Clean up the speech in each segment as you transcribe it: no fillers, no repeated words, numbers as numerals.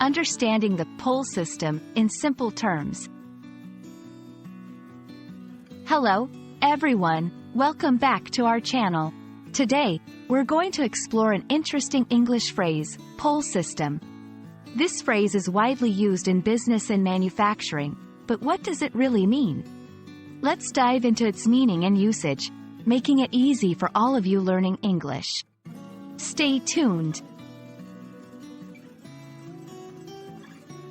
understanding the pull system in simple terms. Hello, everyone, welcome back to our channel. Today, we're going to explore an interesting English phrase, pull system. This phrase is widely used in business and manufacturing, but what does it really mean? Let's dive into its meaning and usage, making it easy for all of you learning English. Stay tuned.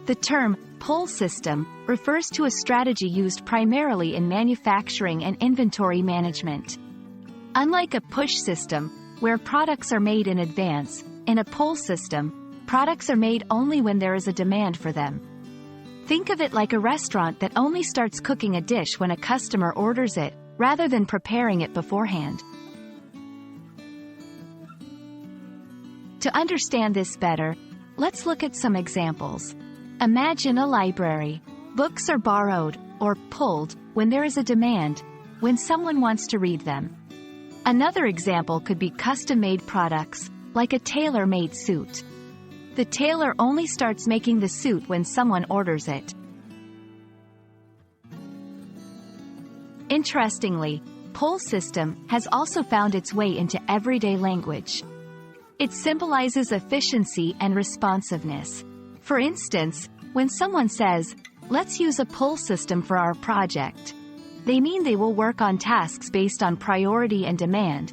The term pull system refers to a strategy used primarily in manufacturing and inventory management. Unlike a push system, where products are made in advance, in a pull system, products are made only when there is a demand for them. Think of it like a restaurant that only starts cooking a dish when a customer orders it, rather than preparing it beforehand. To understand this better, let's look at some examples. Imagine a library. Books are borrowed, or pulled, when there is a demand, when someone wants to read them. Another example could be custom-made products, like a tailor-made suit. The tailor only starts making the suit when someone orders it. Interestingly, pull system has also found its way into everyday language. It symbolizes efficiency and responsiveness. For instance, when someone says, "Let's use a pull system for our project," they mean they will work on tasks based on priority and demand,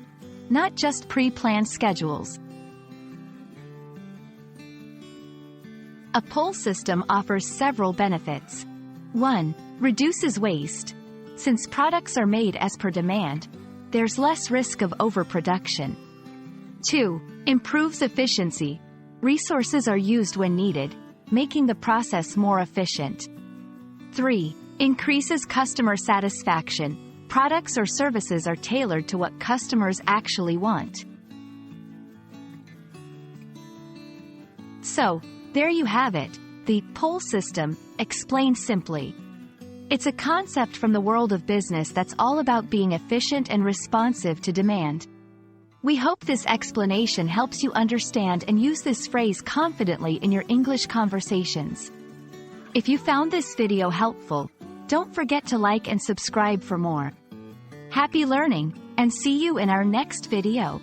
not just pre-planned schedules. A pull system offers several benefits. 1. Reduces waste. Since products are made as per demand, there's less risk of overproduction. 2. Improves efficiency. Resources are used when needed, making the process more efficient. 3. Increases customer satisfaction. Products or services are tailored to what customers actually want. So, there you have it, the pull system, explained simply. It's a concept from the world of business that's all about being efficient and responsive to demand. We hope this explanation helps you understand and use this phrase confidently in your English conversations. If you found this video helpful, don't forget to like and subscribe for more. Happy learning, and see you in our next video.